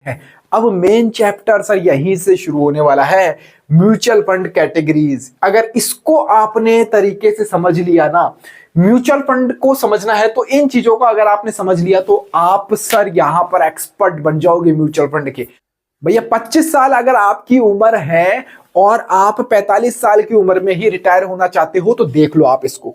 है। अब main chapter sir यहीं से शुरू होने वाला है, म्यूचुअल फंड कैटेगरीज। अगर इसको आपने तरीके से समझ लिया ना, म्यूचुअल फंड को समझना है तो इन चीजों को अगर आपने समझ लिया तो आप सर यहां पर एक्सपर्ट बन जाओगे म्यूचुअल फंड के। भैया 25 साल अगर आपकी उम्र है और आप 45 साल की उम्र में ही रिटायर होना चाहते हो तो देख लो आप इसको।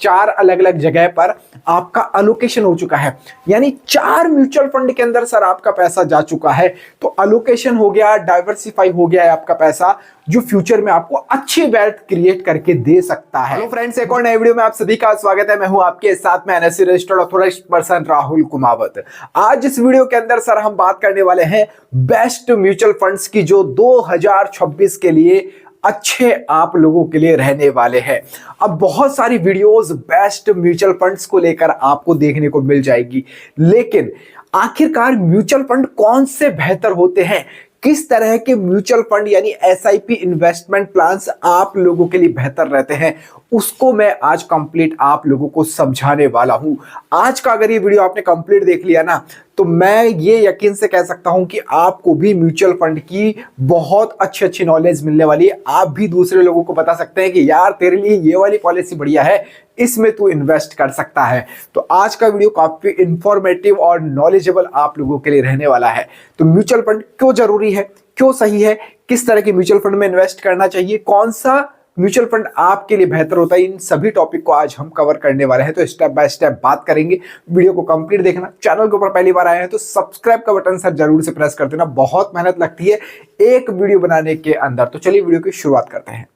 चार अलग अलग जगह पर आपका अलोकेशन हो चुका है, यानी 4 म्यूचुअल फंड के अंदर सर आपका पैसा जा चुका है। तो अलोकेशन हो गया, डाइवर्सिफाई हो गया है आपका पैसा, जो फ्यूचर में आपको अच्छी वेल्थ क्रिएट करके दे सकता है। हेलो फ्रेंड्स, एक और नए वीडियो में आप सभी का स्वागत है। मैं हूं आपके साथ में NSC registered authorised person Rahul Kumawat. आज इस वीडियो के अंदर सर हम बात करने वाले हैं बेस्ट म्यूचुअल फंड्स की, जो 2026 के लिए अच्छे आप लोगों के लिए रहने वाले हैं। अब बहुत सारी वीडियोस बेस्ट म्यूचुअल फंड्स को लेकर आपको देखने को मिल जाएगी, लेकिन आखिरकार म्यूचुअल फंड कौन से बेहतर होते हैं, किस तरह के म्यूचुअल फंड यानी एसआईपी इन्वेस्टमेंट प्लान्स आप लोगों के लिए बेहतर रहते हैं, उसको मैं आज कंप्लीट आप लोगों को समझाने वाला हूं। आज का अगर ये वीडियो आपने कंप्लीट देख लिया ना, तो मैं ये यकीन से कह सकता हूं कि आपको भी म्यूचुअल फंड की बहुत अच्छी नॉलेज मिलने वाली है। आप भी दूसरे लोगों को बता सकते हैं कि यार तेरे लिए ये वाली पॉलिसी बढ़िया है, इसमें तू इन्वेस्ट कर सकता है। तो आज का वीडियो काफी इंफॉर्मेटिव और नॉलेजेबल आप लोगों के लिए रहने वाला है। तो म्यूचुअल फंड क्यों जरूरी है, क्यों सही है, किस तरह के म्यूचुअल फंड में इन्वेस्ट करना चाहिए, कौन सा म्यूचुअल फंड आपके लिए बेहतर होता है, इन सभी टॉपिक को आज हम कवर करने वाले हैं। तो स्टेप बाय स्टेप बात करेंगे, वीडियो को कंप्लीट देखना। चैनल के ऊपर पहली बार आए हैं तो सब्सक्राइब का बटन सर जरूर से प्रेस कर देना, बहुत मेहनत लगती है एक वीडियो बनाने के अंदर। तो चलिए वीडियो की शुरुआत करते हैं।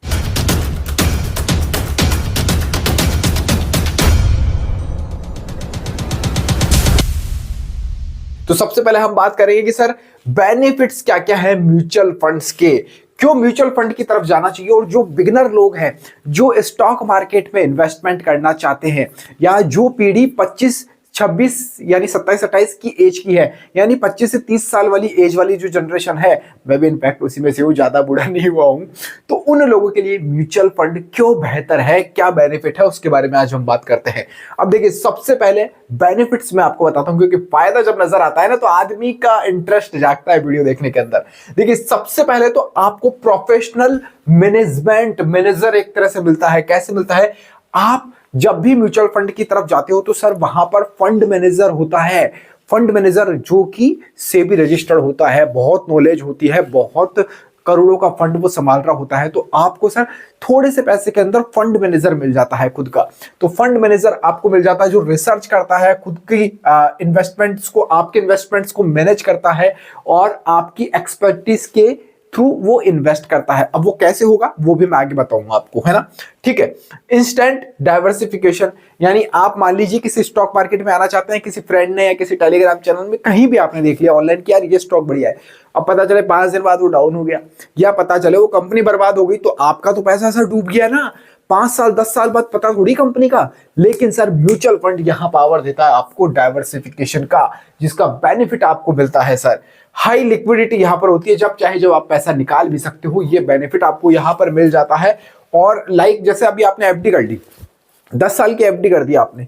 तो सबसे पहले हम बात करेंगे कि सर बेनिफिट्स क्या क्या है म्यूचुअल फंड्स के, क्यों म्यूचुअल फंड की तरफ जाना चाहिए। और जो बिगिनर लोग हैं, जो स्टॉक मार्केट में इन्वेस्टमेंट करना चाहते हैं, या जो पीढ़ी 25-26 यानी 27-28 की एज की है, यानी 25 से 30 साल वाली एज वाली जो जनरेशन है, मैं भी इनफैक्ट उसी में से हूं, ज्यादा बूढ़ा नहीं हुआ हूं, तो उन लोगों के लिए म्यूचुअल फंड क्यों बेहतर है, क्या बेनिफिट है, उसके बारे में आज हम बात करते हैं। अब देखिए, सबसे पहले बेनिफिट्स मैं आपको बताता हूं, क्योंकि फायदा जब नजर आता है ना तो आदमी का इंटरेस्ट जागता है वीडियो देखने के अंदर। देखिए, सबसे पहले तो आपको प्रोफेशनल मैनेजर एक तरह से मिलता है। कैसे मिलता है? आप जब भी म्यूचुअल फंड की तरफ जाते हो तो सर वहां पर फंड मैनेजर होता है। फंड मैनेजर जो कि सेबी रजिस्टर्ड होता है, बहुत नॉलेज होती है, बहुत करोड़ों का फंड वो संभाल रहा होता है। तो आपको सर थोड़े से पैसे के अंदर फंड मैनेजर मिल जाता है खुद का। तो फंड मैनेजर आपको मिल जाता है जो रिसर्च करता है, खुद की इन्वेस्टमेंट्स को, आपके इन्वेस्टमेंट्स को मैनेज करता है और आपकी एक्सपर्टीज के थ्रू वो इन्वेस्ट करता है। अब वो कैसे होगा वो भी मैं आगे बताऊंगा आपको, है ना। ठीक है। इंस्टेंट डाइवर्सिफिकेशन, यानी आप मान लीजिए किसी स्टॉक मार्केट में आना चाहते हैं, किसी फ्रेंड ने या किसी टेलीग्राम चैनल में कहीं भी आपने देख लिया ऑनलाइन कि यार ये स्टॉक बढ़िया है, अब पता चले 5 दिन बाद वो डाउन हो गया, या पता चले वो कंपनी बर्बाद हो गई, तो आपका तो पैसा सर डूब गया ना। 5 साल 10 साल बाद पता थोड़ी कंपनी का। लेकिन सर म्यूचुअल फंड यहां पावर देता है आपको डाइवर्सिफिकेशन का, जिसका बेनिफिट आपको मिलता है सर। हाई लिक्विडिटी यहां पर होती है, जब चाहे जब आप पैसा निकाल भी सकते हो, ये बेनिफिट आपको यहां पर मिल जाता है। और लाइक जैसे अभी आपने एफडी कर ली, 10 साल की एफडी कर दी आपने।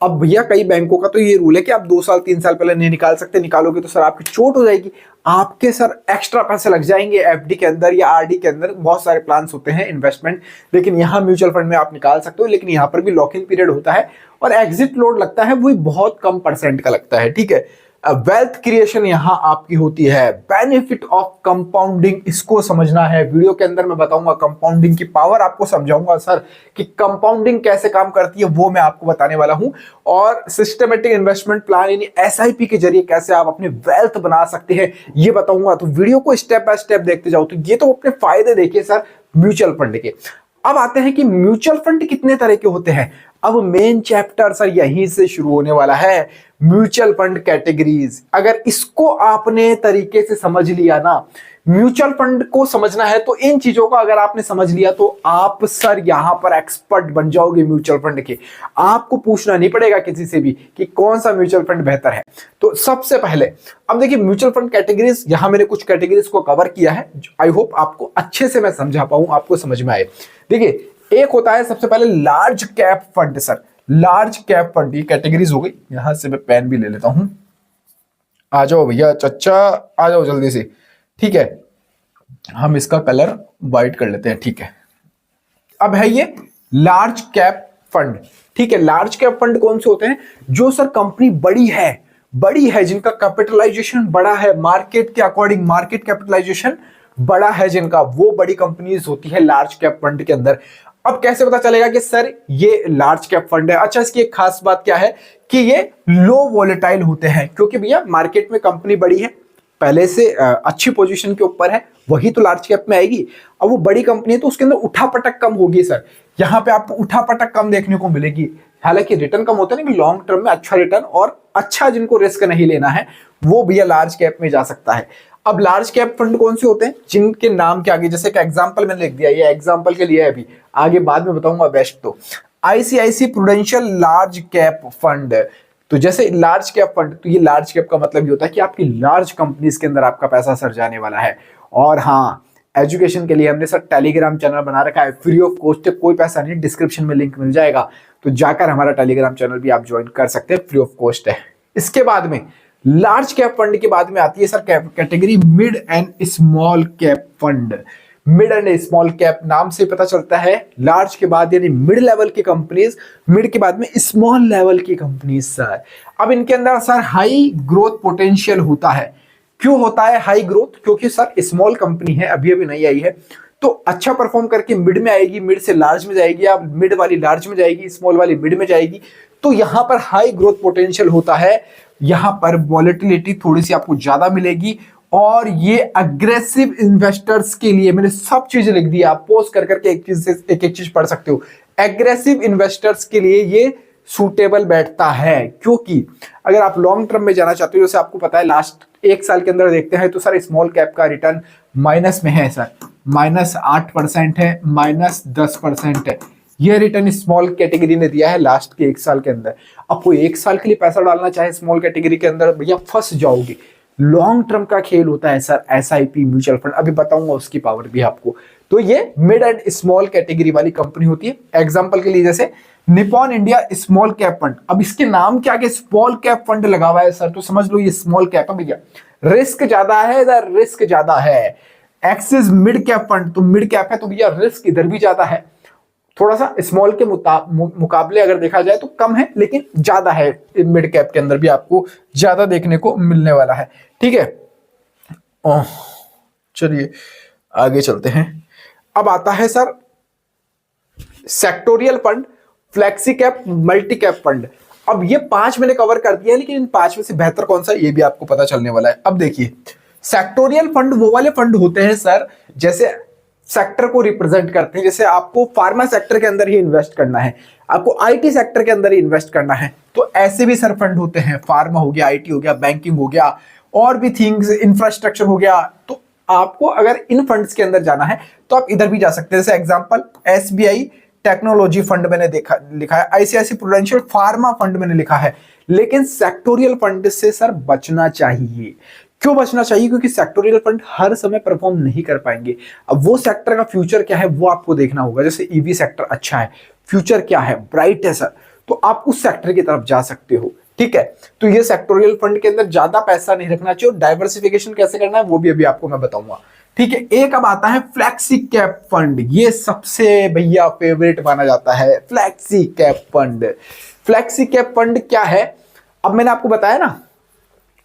अब भैया कई बैंकों का तो ये रूल है कि आप 2 साल 3 साल पहले नहीं निकाल सकते, निकालोगे तो सर आपकी चोट हो जाएगी, आपके सर एक्स्ट्रा पैसे लग जाएंगे एफडी के अंदर या आरडी के अंदर। बहुत सारे प्लान्स होते हैं इन्वेस्टमेंट, लेकिन यहाँ म्यूचुअल फंड में आप निकाल सकते हो, लेकिन यहाँ पर भी लॉक इन पीरियड होता है और एग्जिट लोड लगता है, वही बहुत कम % का लगता है। ठीक है। वेल्थ क्रिएशन यहां आपकी होती है। बेनिफिट ऑफ कंपाउंडिंग, इसको समझना है। वीडियो के अंदर मैं बताऊंगा कंपाउंडिंग की पावर, आपको समझाऊंगा सर कि कंपाउंडिंग कैसे काम करती है, वो मैं आपको बताने वाला हूं। और सिस्टमेटिक इन्वेस्टमेंट प्लान यानी एसआईपी के जरिए कैसे आप अपने वेल्थ बना सकते हैं, ये बताऊंगा। तो वीडियो को स्टेप बाय स्टेप देखते जाओ। तो ये तो अपने फायदे देखिए सर म्यूचुअल फंड के। अब आते हैं कि म्यूचुअल फंड कितने तरह के होते हैं। अब मेन चैप्टर सर यहीं से शुरू होने वाला है, म्यूचुअल फंड कैटेगरीज। अगर इसको आपने तरीके से समझ लिया ना, म्यूचुअल फंड को समझना है तो इन चीजों को अगर आपने समझ लिया तो आप सर यहां पर एक्सपर्ट बन जाओगे म्यूचुअल फंड के। आपको पूछना नहीं पड़ेगा किसी से भी कि कौन सा म्यूचुअल फंड बेहतर है। तो सबसे पहले अब देखिए म्यूचुअल फंड कैटेगरीज, यहां मैंने कुछ कैटेगरीज को कवर किया है। आई होप आपको अच्छे से मैं समझा पाऊं, आपको समझ में आए। देखिए, एक होता है सबसे पहले large cap fund. Sir large cap fund, ये कैटेगरीज हो गई। यहां से मैं पेन भी ले लेता हूं। आ जाओ भैया चच्चा, आ जाओ जल्दी से। ठीक है, हम इसका कलर व्हाइट कर लेते हैं। ठीक है, अब है ये लार्ज कैप फंड। ठीक है, लार्ज कैप फंड कौन से होते हैं? जो सर कंपनी बड़ी है, जिनका कैपिटलाइजेशन बड़ा है, मार्केट के अकॉर्डिंग मार्केट कैपिटलाइजेशन बड़ा है जिनका, वो बड़ी कंपनीज होती है लार्ज कैप फंड के अंदर। अब कैसे पता चलेगा कि सर ये लार्ज कैप फंड है? अच्छा, इसकी एक खास बात क्या है कि ये लो वॉलेटाइल होते हैं, क्योंकि भैया मार्केट में कंपनी बड़ी है, पहले से अच्छी पोजीशन के ऊपर है, वही तो लार्ज कैप में आएगी। अब वो बड़ी कंपनी है तो उसके अंदर उठापटक कम होगी सर। यहाँ पे आपको उठापटक कम देखने को मिलेगी। हालांकि रिटर्न कम होता है ना, कि लॉन्ग टर्म में अच्छा रिटर्न और अच्छा जिनको रिस्क नहीं लेना है वो भैया लार्ज कैप में जा सकता है। अब लार्ज कैप फंड कौन से होते हैं? जिनके नाम के आगे, जैसे एक एग्जांपल मैंने लिख दिया, ये एग्जांपल के लिए है, अभी आगे बाद में बताऊंगा बेस्ट। तो ICICI Prudential large cap fund, तो जैसे लार्ज कैप फंड, तो ये लार्ज कैप का मतलब ये होता है कि आपकी लार्ज कंपनीज के अंदर आपका पैसा सर जाने वाला है। और हाँ, एजुकेशन के लिए हमने सर टेलीग्राम चैनल बना रखा है, फ्री ऑफ कॉस्ट है, कोई पैसा नहीं, डिस्क्रिप्शन में लिंक मिल जाएगा, तो जाकर हमारा टेलीग्राम चैनल भी आप ज्वाइन कर सकते हैं, फ्री ऑफ कॉस्ट है। इसके बाद में लार्ज कैप फंड के बाद में आती है sir category mid and small cap fund. Mid and small cap नाम से पता चलता है, लार्ज के बाद यानी मिड लेवल की कंपनीज, मिड के बाद में स्मॉल लेवल की कंपनीज सर। अब इनके अंदर सर हाई ग्रोथ पोटेंशियल होता है। क्यों होता है हाई ग्रोथ? क्योंकि सर स्मॉल कंपनी है, अभी अभी नहीं आई है, तो अच्छा परफॉर्म करके मिड में आएगी, मिड से लार्ज में जाएगी, या मिड वाली लार्ज में जाएगी, स्मॉल वाली मिड में जाएगी, तो यहां पर हाई ग्रोथ पोटेंशियल होता है। यहां पर वॉलेटिलिटी थोड़ी सी आपको ज्यादा मिलेगी, और ये अग्रेसिव इन्वेस्टर्स के लिए, मैंने सब चीजें लिख दी, आप पॉज कर करके एक चीज से एक चीज पढ़ सकते हो। एग्रेसिव इन्वेस्टर्स के लिए ये सूटेबल बैठता है, क्योंकि अगर आप लॉन्ग टर्म में जाना चाहते हो, जैसे आपको पता है लास्ट एक साल के अंदर देखते हैं तो सर स्मॉल कैप का रिटर्न माइनस में है सर, -8% है, -10% है, ये रिटर्न स्मॉल कैटेगरी ने दिया है लास्ट के एक साल के अंदर। अब कोई एक साल के लिए पैसा डालना चाहे स्मॉल कैटेगरी के अंदर, भैया फंस जाओगे। लॉन्ग टर्म का खेल होता है सर एसआईपी म्यूचुअल फंड, अभी बताऊंगा उसकी पावर भी आपको। तो ये मिड एंड स्मॉल कैटेगरी वाली कंपनी होती है। एग्जांपल के लिए जैसे Nippon India small cap fund, अब इसके नाम के आगे स्मॉल कैप फंड लगा हुआ है सर, तो समझ लो ये स्मॉल कैप है भैया, रिस्क ज्यादा है, इधर रिस्क ज्यादा है। एक्सिस मिड कैप फंड, तो मिड कैप है तो भैया रिस्क इधर भी ज्यादा है, थोड़ा सा स्मॉल के मुकाबले अगर देखा जाए तो कम है, लेकिन ज्यादा है, मिड कैप के अंदर भी आपको ज्यादा देखने को मिलने वाला है। ठीक है, चलिए आगे चलते हैं। अब आता है sir sectoral fund, flexi cap, multi cap fund. अब ये 5 मैंने कवर कर दिया है, लेकिन इन 5 में से बेहतर कौन सा ये भी आपको पता चलने वाला है। अब देखिए, सेक्टोरियल फंड वो वाले फंड होते हैं सर, जैसे सेक्टर को रिप्रेजेंट करते हैं। जैसे आपको फार्मा सेक्टर के अंदर ही इन्वेस्ट करना है, आपको आईटी सेक्टर के अंदर ही इन्वेस्ट करना है, तो ऐसे भी सर फंड होते हैं। फार्मा हो गया, आईटी हो गया, बैंकिंग हो गया, और भी थिंग्स, इंफ्रास्ट्रक्चर हो गया। तो आपको अगर इन फंड्स के अंदर जाना है तो आप इधर भी जा सकते हैं। जैसे एग्जांपल एसबीआई टेक्नोलॉजी फंड मैंने लिखा है, आईसीआईसी प्रूडेंशियल फार्मा फंड मैंने लिखा है। लेकिन सेक्टोरियल फंड से सर बचना चाहिए। क्यों बचना चाहिए? क्योंकि सेक्टोरियल फंड हर समय परफॉर्म नहीं कर पाएंगे। अब वो सेक्टर का फ्यूचर क्या है वो आपको देखना होगा। जैसे ईवी सेक्टर अच्छा है, फ्यूचर क्या है, ब्राइट है सर, तो आप उस सेक्टर की तरफ जा सकते हो। ठीक है, तो ये सेक्टोरियल फंड के अंदर ज्यादा पैसा नहीं रखना चाहिए। डाइवर्सिफिकेशन कैसे करना है वो भी अभी आपको मैं बताऊंगा। ठीक है, एक अब आता है फ्लैक्सी कैप फंड, ये सबसे भैया फेवरेट माना जाता है, flexi cap fund. Flexi cap fund क्या है? अब मैंने आपको बताया ना,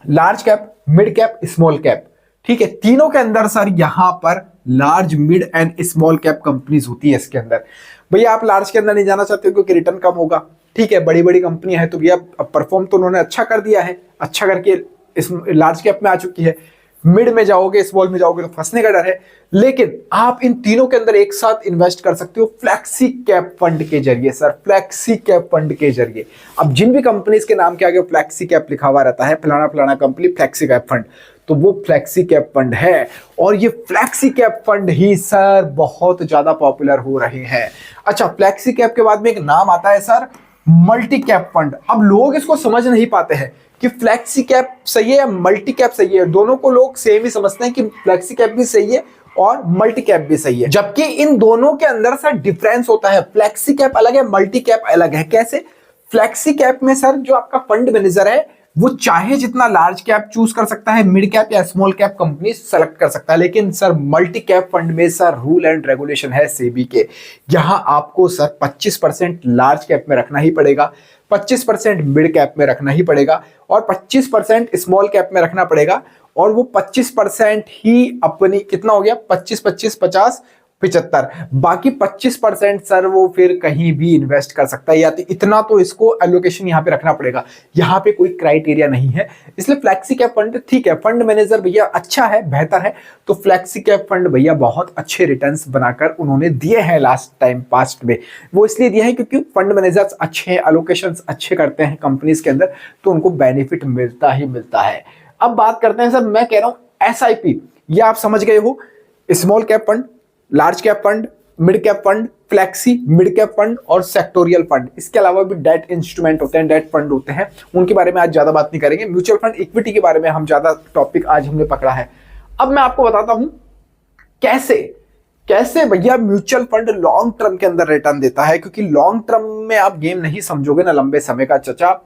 large cap, mid cap, small cap. ठीक है, तीनों के अंदर सर यहां पर large, mid and small cap companies होती है इसके अंदर। भैया आप लार्ज के अंदर नहीं जाना चाहते हो क्योंकि रिटर्न कम होगा। ठीक है, बड़ी बड़ी कंपनियां हैं तो भैया परफॉर्म तो उन्होंने अच्छा कर दिया है, अच्छा करके इस लार्ज कैप में आ चुकी है। मिड में जाओगे, स्मॉल में जाओगे तो फंसने का डर है। लेकिन आप इन तीनों के अंदर एक साथ इन्वेस्ट कर सकते हो फ्लैक्सी कैप फंड के जरिए सर, फ्लैक्सी कैप फंड के जरिए। अब जिन भी कंपनीज के नाम के आगे फ्लैक्सी कैप लिखा हुआ रहता है, फलाना फलाना कंपनी फ्लैक्सी कैप फंड, तो वो फ्लैक्सी कैप फंड है। और ये फ्लैक्सी कैप फंड ही सर बहुत ज्यादा पॉपुलर हो रहे हैं। अच्छा, फ्लैक्सी कैप के बाद में एक नाम आता है सर मल्टी कैप फंड। अब लोग इसको समझ नहीं पाते हैं कि फ्लैक्सी कैप सही है या मल्टी कैप सही है। दोनों को लोग सेम ही समझते हैं कि फ्लैक्सी कैप भी सही है और मल्टी कैप भी सही है, जबकि इन दोनों के अंदर सर डिफरेंस होता है। फ्लैक्सी कैप अलग है, मल्टी कैप अलग है। कैसे? फ्लैक्सी कैप में सर जो आपका फंड मैनेजर है वो चाहे जितना लार्ज कैप चूज कर सकता है, मिड कैप या स्मॉल कैप कंपनी सेलेक्ट कर सकता है, लेकिन सर मल्टी कैप फंड में सर रूल एंड रेगुलेशन है सेबी के, यहां आपको सर 25% लार्ज कैप में रखना ही पड़ेगा, 25% मिड कैप में रखना ही पड़ेगा और 25% स्मॉल कैप में रखना पड़ेगा। और वो 25% ही अपनी कितना हो गया, 25 25 50 75, बाकी 25% सर वो फिर कहीं भी इन्वेस्ट कर सकता है, या तो इतना तो इसको एलोकेशन यहाँ पे रखना पड़ेगा। यहाँ पे कोई क्राइटेरिया नहीं है, इसलिए फ्लैक्सी कैप फंड ठीक है, फंड मैनेजर भैया अच्छा है, बेहतर है, तो फ्लैक्सी कैप फंड भैया बहुत अच्छे रिटर्न्स बनाकर उन्होंने दिए हैं लास्ट टाइम पास्ट में। वो इसलिए दिए हैं क्योंकि फंड मैनेजर्स अच्छे हैं, एलोकेशन अच्छे करते हैं कंपनीज के अंदर, तो उनको बेनिफिट मिलता ही मिलता है। अब बात करते हैं सर, मैं कह रहा हूं एसआईपी, ये आप समझ गए हो, small cap fund, large cap fund, mid cap fund, flexi mid cap fund और सेक्टोरियल फंड। इसके अलावा भी डेट इंस्ट्रूमेंट होते हैं, डेट फंड होते हैं, उनके बारे में आज ज्यादा बात नहीं करेंगे। म्यूचुअल फंड इक्विटी के बारे में हम ज्यादा टॉपिक आज हमने पकड़ा है। अब मैं आपको बताता हूं कैसे कैसे भैया म्यूचुअल फंड लॉन्ग टर्म के अंदर रिटर्न देता है, क्योंकि लॉन्ग टर्म में आप गेम नहीं समझोगे ना लंबे समय का चचा,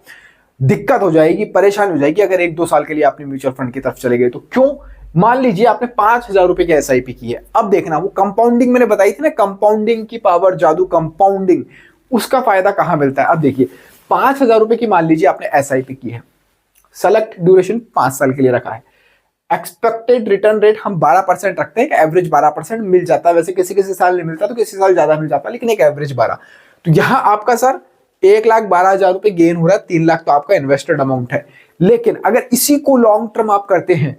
दिक्कत हो जाएगी, परेशानी हो जाएगी अगर 1-2 साल के लिए आपने म्यूचुअल फंड की तरफ चले गए तो। क्यों? मान लीजिए आपने 5,000 रुपए की एसआईपी की है, अब देखना वो कंपाउंडिंग मैंने बताई थी ना, कंपाउंडिंग की पावर, जादू कंपाउंडिंग, उसका फायदा कहां मिलता है। अब देखिए 5,000 रुपए की मान लीजिए आपने एसआईपी की है, सेलेक्ट ड्यूरेशन 5 साल के लिए रखा है, एक्सपेक्टेड रिटर्न रेट हम 12% रखते हैं, एवरेज 12% मिल जाता है, वैसे किसी किसी साल नहीं मिलता तो किसी साल ज्यादा मिल जाता है, लेकिन एक एवरेज 12। तो यहां आपका सर 1,12,000 रुपए गेन हो रहा है, 3 लाख तो आपका इन्वेस्टेड अमाउंट है। लेकिन अगर इसी को लॉन्ग टर्म आप करते हैं,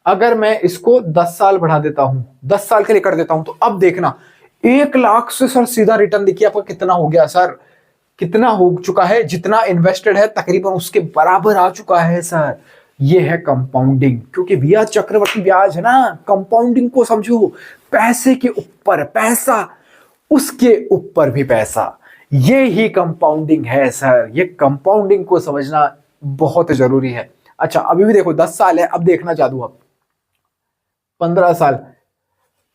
अगर मैं इसको 10 साल बढ़ा देता हूं, 10 साल के लिए कर देता हूं, तो अब देखना 1 लाख से सर सीधा रिटर्न देखिए आपका कितना हो गया सर, कितना हो चुका है, जितना इन्वेस्टेड है तकरीबन उसके बराबर आ चुका है सर। ये है कंपाउंडिंग, क्योंकि भैया चक्रवृद्धि ब्याज है ना, कंपाउंडिंग को समझो, पैसे के ऊपर पैसा, उसके ऊपर भी पैसा, ये ही कंपाउंडिंग है सर। ये कंपाउंडिंग को समझना बहुत जरूरी है। अच्छा अभी भी देखो 10 साल है, अब देखना जादू, अब 15 साल,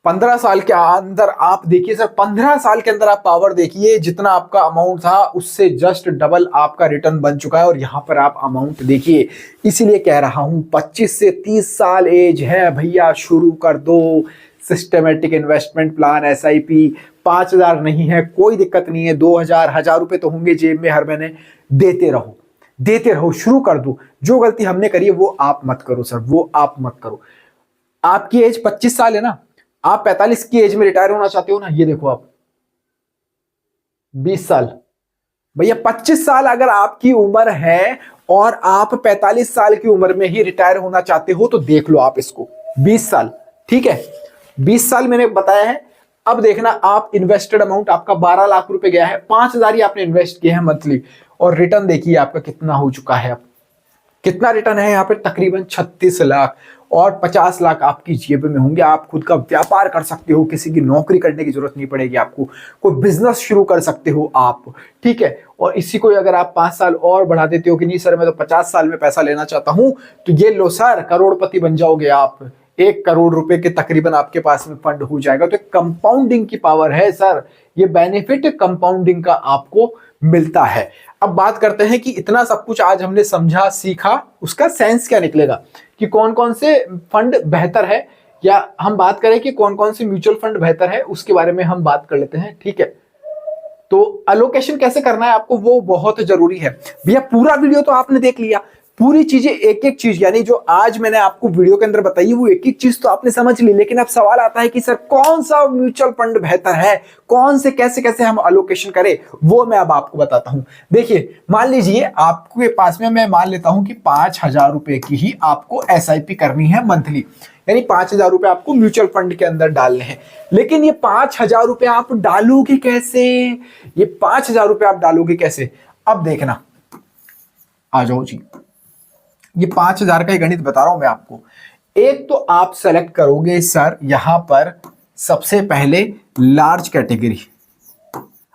15 साल के अंदर आप देखिए सर, 15 साल के अंदर आप पावर देखिए, जितना आपका अमाउंट था उससे जस्ट डबल आपका रिटर्न बन चुका है। और यहां पर आप अमाउंट देखिए, इसीलिए कह रहा हूं 25 से 30 साल एज है भैया, शुरू कर दो सिस्टमेटिक इन्वेस्टमेंट प्लान, एसआईपी। 5,000 नहीं है कोई दिक्कत नहीं है, 2,000 1000 रुपए तो होंगे जेब में हर महीने, देते रहो देते रहो, शुरू कर दो। जो गलती हमने करी है वो आप मत करो सर, वो आप मत करो। आपकी एज 25 साल है ना, आप 45 की एज में रिटायर होना चाहते हो ना, ये देखो आप 20 साल भैया, 25 साल अगर आपकी उम्र है और आप 45 साल की उम्र में ही रिटायर होना चाहते हो, तो देख लो आप इसको 20 साल, ठीक है 20 साल मैंने बताया है। अब देखना आप इन्वेस्टेड अमाउंट आपका 12 लाख रुपए गया है, 5,000 ही आपने इन्वेस्ट किए हैं मंथली, और रिटर्न देखिए आपका कितना हो चुका है। अब कितना रिटर्न है यहाँ पे, तकरीबन 36 लाख, और 50 लाख आपकी जेब में होंगे। आप खुद का व्यापार कर सकते हो, किसी की नौकरी करने की जरूरत नहीं पड़ेगी आपको, कोई बिजनेस शुरू कर सकते हो आप, ठीक है। और इसी को अगर आप 5 साल और बढ़ा देते हो कि नहीं सर मैं तो 50 साल में पैसा लेना चाहता हूं, तो ये लो सर, करोड़पति बन जाओगे आप, 1 करोड़ रुपए के तकरीबन आपके पास में फंड हो जाएगा। तो कंपाउंडिंग की पावर है सर, ये बेनिफिट कंपाउंडिंग का आपको मिलता है। अब बात करते हैं कि इतना सब कुछ आज हमने समझा सीखा, उसका सेंस क्या निकलेगा, कि कौन कौन से फंड बेहतर है, या हम बात करें कि कौन कौन से म्यूचुअल फंड बेहतर है, उसके बारे में हम बात कर लेते हैं, ठीक है। तो अलोकेशन कैसे करना है आपको, वो बहुत जरूरी है भैया। पूरा वीडियो तो आपने देख लिया, पूरी चीजें एक एक चीज, यानी जो आज मैंने आपको वीडियो के अंदर बताई वो एक एक चीज तो आपने समझ ली, लेकिन अब सवाल आता है कि सर कौन सा म्यूचुअल फंड बेहतर है, कौन से कैसे कैसे हम अलोकेशन करें, वो मैं अब आपको बताता हूं। देखिए मान लीजिए आपके पास में, मैं मान लेता हूं कि 5,000 रुपए की ही आपको एसआईपी करनी है मंथली, यानी 5,000 रुपए आपको म्यूचुअल फंड के अंदर डालने हैं। लेकिन ये 5,000 रुपए आप डालोगे कैसे, ये 5,000 रुपए आप डालोगे कैसे, अब देखना, आ जाओ जी, ये 5,000 का ही गणित बता रहा हूं मैं आपको। एक तो आप सेलेक्ट करोगे सर यहां पर सबसे पहले लार्ज कैटेगरी।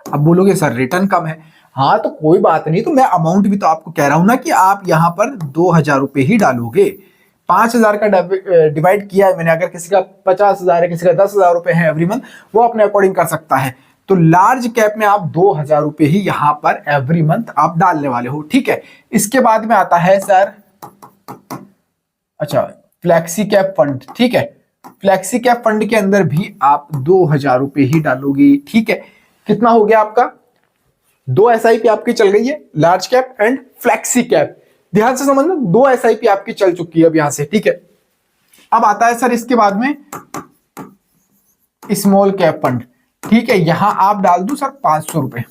अब बोलोगे सर रिटर्न कम है, हाँ तो कोई बात नहीं, तो मैं अमाउंट भी तो आपको कह रहा हूं ना कि आप यहां पर 2,000 रुपए ही डालोगे। 5,000 का डिवाइड किया है मैंने, अगर किसी का 50,000 है, किसी का 10,000 रुपए है एवरी मंथ, वो अपने अकॉर्डिंग कर सकता है। तो लार्ज कैप में आप 2,000 रुपए ही यहां पर एवरी मंथ आप डालने वाले हो, ठीक है। इसके बाद में आता है सर अच्छा, फ्लैक्सी कैप फंड, ठीक है। फ्लैक्सी कैप फंड के अंदर भी आप 2,000 रुपए ही डालोगे, ठीक है। कितना हो गया आपका? 2 एसआईपी आपकी चल गई है, large cap and flexi cap. ध्यान से समझना, 2 एसआईपी आपकी चल चुकी है अब यहां से, ठीक है। अब आता है सर इसके बाद में स्मॉल कैप फंड, ठीक है। यहां आप डाल दो सर 500 रुपए।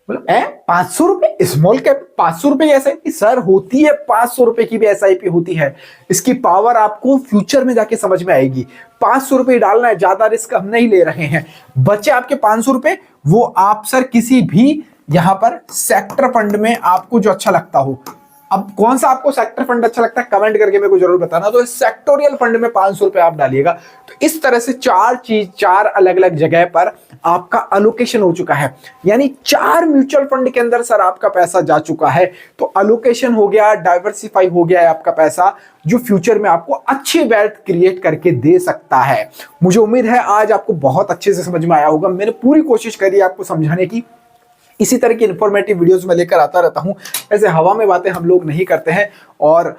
बोलो 500 रुपए स्मॉल कैप, 500 रुपए की एसआईपी? सर होती है 500 रुपए की भी एसआईपी होती है। इसकी पावर आपको फ्यूचर में जाके समझ में आएगी। 500 रुपए डालना है, ज्यादा रिस्क हम नहीं ले रहे हैं। बचे आपके 500 रुपए, वो आप सर किसी भी यहां पर सेक्टर फंड में आपको जो अच्छा लगता हो। अब कौन सा आपको सेक्टर फंड अच्छा लगता है कमेंट करके मेरे को जरूर बताना। तो सेक्टोरियल फंड में 500 रुपए आप डालिएगा। तो इस तरह से 4 अलग अलग जगह पर आपका अलोकेशन हो चुका है, यानी 4 म्यूचुअल फंड के अंदर सर आपका पैसा जा चुका है। तो अलोकेशन हो गया, डाइवर्सिफाई हो गया है आपका पैसा, जो फ्यूचर में आपको अच्छी वेल्थ क्रिएट करके दे सकता है। मुझे उम्मीद है आज आपको बहुत अच्छे से समझ में आया होगा। मैंने पूरी कोशिश करी आपको समझाने की। इसी तरह की इंफॉर्मेटिव वीडियोस में लेकर आता रहता हूं। ऐसे हवा में बातें हम लोग नहीं करते हैं। और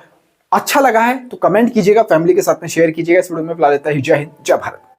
अच्छा लगा है तो कमेंट कीजिएगा, फैमिली के साथ में शेयर कीजिएगा। इस वीडियो में बुला लेता है। जय हिंद, जय भारत।